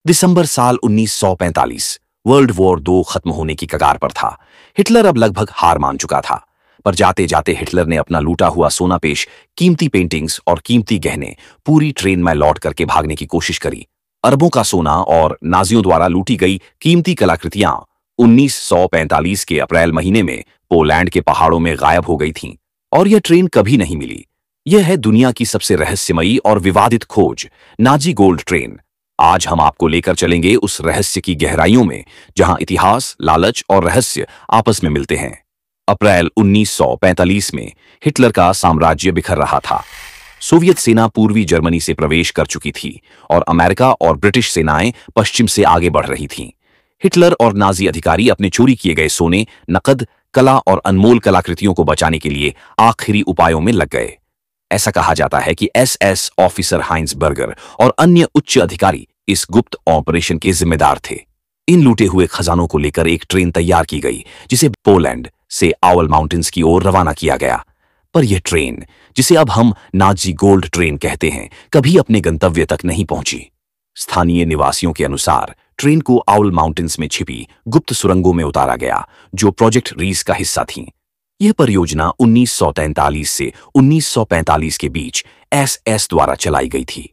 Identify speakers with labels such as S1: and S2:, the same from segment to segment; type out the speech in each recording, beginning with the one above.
S1: दिसंबर साल 1945 world war 2 खत्म होने की कगार पर था। हिटलर अब लगभग हार मान चुका था, पर जाते जाते हिटलर ने अपना लूटा हुआ सोना पेश, कीमती पेंटिंग्स और कीमती गहने पूरी ट्रेन में लौट करके भागने की कोशिश करी। अरबों का सोना और नाजियों द्वारा लूटी गई कीमती कलाकृतियां 1945 के अप्रैल महीने में पोलैंड के पहाड़ों में गायब हो गई थीं और यह ट्रेन कभी नहीं मिली। यह है दुनिया की सबसे रहस्यमयी और विवादित खोज, नाजी गोल्ड ट्रेन। आज हम आपको लेकर चलेंगे उस रहस्य की गहराइयों में जहां इतिहास, लालच और रहस्य आपस में मिलते हैं। अप्रैल 1945 में हिटलर का साम्राज्य बिखर रहा था। सोवियत सेना पूर्वी जर्मनी से प्रवेश कर चुकी थी और अमेरिका और ब्रिटिश सेनाएं पश्चिम से आगे बढ़ रही थीं। हिटलर और नाजी अधिकारी अपने चोरी किए गए सोने, नकद, कला और अनमोल कलाकृतियों को बचाने के लिए आखिरी उपायों में लग गए। ऐसा कहा जाता है कि एसएस ऑफिसर हाइंज बर्गर और अन्य उच्च अधिकारी इस गुप्त ऑपरेशन के जिम्मेदार थे। इन लूटे हुए खजानों को लेकर एक ट्रेन तैयार की गई, जिसे पोलैंड से आउल माउंटेन्स की ओर रवाना किया गया। पर यह ट्रेन, जिसे अब हम नाजी गोल्ड ट्रेन कहते हैं, कभी अपने गंतव्य तक नहीं पहुंची। स्थानीय निवासियों के अनुसार ट्रेन को आउल माउंटेन्स में छिपी गुप्त सुरंगों में उतारा गया, जो प्रोजेक्ट रीस का हिस्सा थीं। यह परियोजना 1943 से 1945 के बीच एसएस द्वारा चलाई गई थी।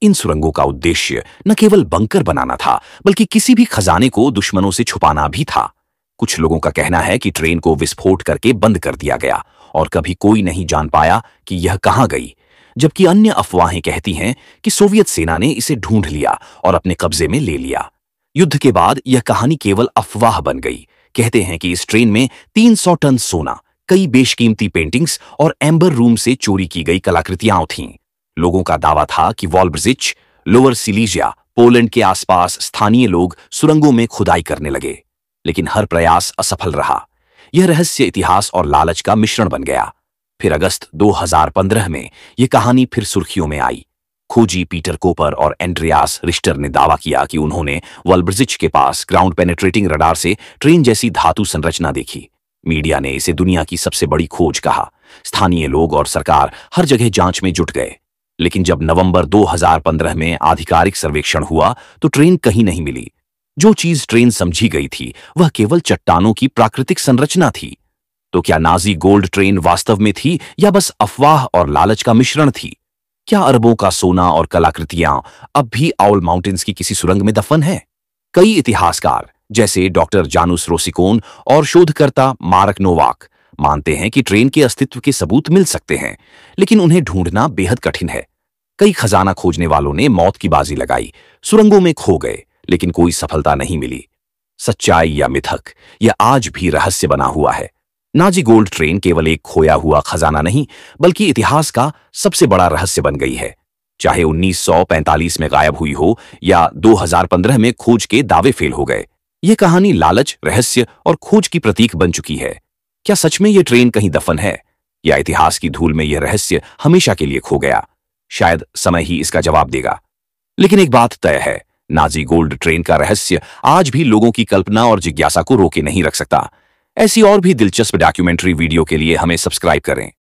S1: इन सुरंगों का उद्देश्य न केवल बंकर बनाना था, बल्कि किसी भी खजाने को दुश्मनों से छुपाना भी था। कुछ लोगों का कहना है कि ट्रेन को विस्फोट करके बंद कर दिया गया और कभी कोई नहीं जान पाया कि यह कहां गई, जबकि अन्य अफवाहें कहती हैं कि सोवियत सेना ने इसे ढूंढ लिया और अपने कब्जे में ले लिया। युद्ध के बाद यह कहानी केवल अफवाह बन गई। कहते हैं कि इस ट्रेन में 300 टन सोना, कई बेशकीमती पेंटिंग्स और एम्बर रूम से चोरी की गई कलाकृतियां थीं। लोगों का दावा था कि वॉल्ब्रिजिच, लोअर सिलीजिया, पोलैंड के आसपास स्थानीय लोग सुरंगों में खुदाई करने लगे, लेकिन हर प्रयास असफल रहा। यह रहस्य इतिहास और लालच का मिश्रण बन गया। फिर अगस्त 2015 में यह कहानी फिर सुर्खियों में आई। खोजी पीटर कोपर और एंड्रियास रिश्टर ने दावा किया कि उन्होंने वॉल्ब्रिजिच के पास ग्राउंड पेनेट्रेटिंग रडार से ट्रेन जैसी धातु संरचना देखी। मीडिया ने इसे दुनिया की सबसे बड़ी खोज कहा। स्थानीय लोग और सरकार हर जगह जांच में जुट गए, लेकिन जब नवंबर 2015 में आधिकारिक सर्वेक्षण हुआ तो ट्रेन कहीं नहीं मिली। जो चीज ट्रेन समझी गई थी वह केवल चट्टानों की प्राकृतिक संरचना थी। तो क्या नाजी गोल्ड ट्रेन वास्तव में थी या बस अफवाह और लालच का मिश्रण थी? क्या अरबों का सोना और कलाकृतियां अब भी आउल माउंटेन्स की किसी सुरंग में दफन है? कई इतिहासकार जैसे डॉक्टर जानुस रोसिकोन और शोधकर्ता मार्क नोवाक मानते हैं कि ट्रेन के अस्तित्व के सबूत मिल सकते हैं, लेकिन उन्हें ढूंढना बेहद कठिन है। कई खजाना खोजने वालों ने मौत की बाजी लगाई, सुरंगों में खो गए, लेकिन कोई सफलता नहीं मिली। सच्चाई या मिथक, यह आज भी रहस्य बना हुआ है। नाजी गोल्ड ट्रेन केवल एक खोया हुआ खजाना नहीं, बल्कि इतिहास का सबसे बड़ा रहस्य बन गई है। चाहे 1945 में गायब हुई हो या 2015 में खोज के दावे फेल हो गए, यह कहानी लालच, रहस्य और खोज की प्रतीक बन चुकी है। क्या सच में यह ट्रेन कहीं दफन है, या इतिहास की धूल में यह रहस्य हमेशा के लिए खो गया? शायद समय ही इसका जवाब देगा। लेकिन एक बात तय है, नाजी गोल्ड ट्रेन का रहस्य आज भी लोगों की कल्पना और जिज्ञासा को रोके नहीं रख सकता। ऐसी और भी दिलचस्प डॉक्यूमेंट्री वीडियो के लिए हमें सब्सक्राइब करें।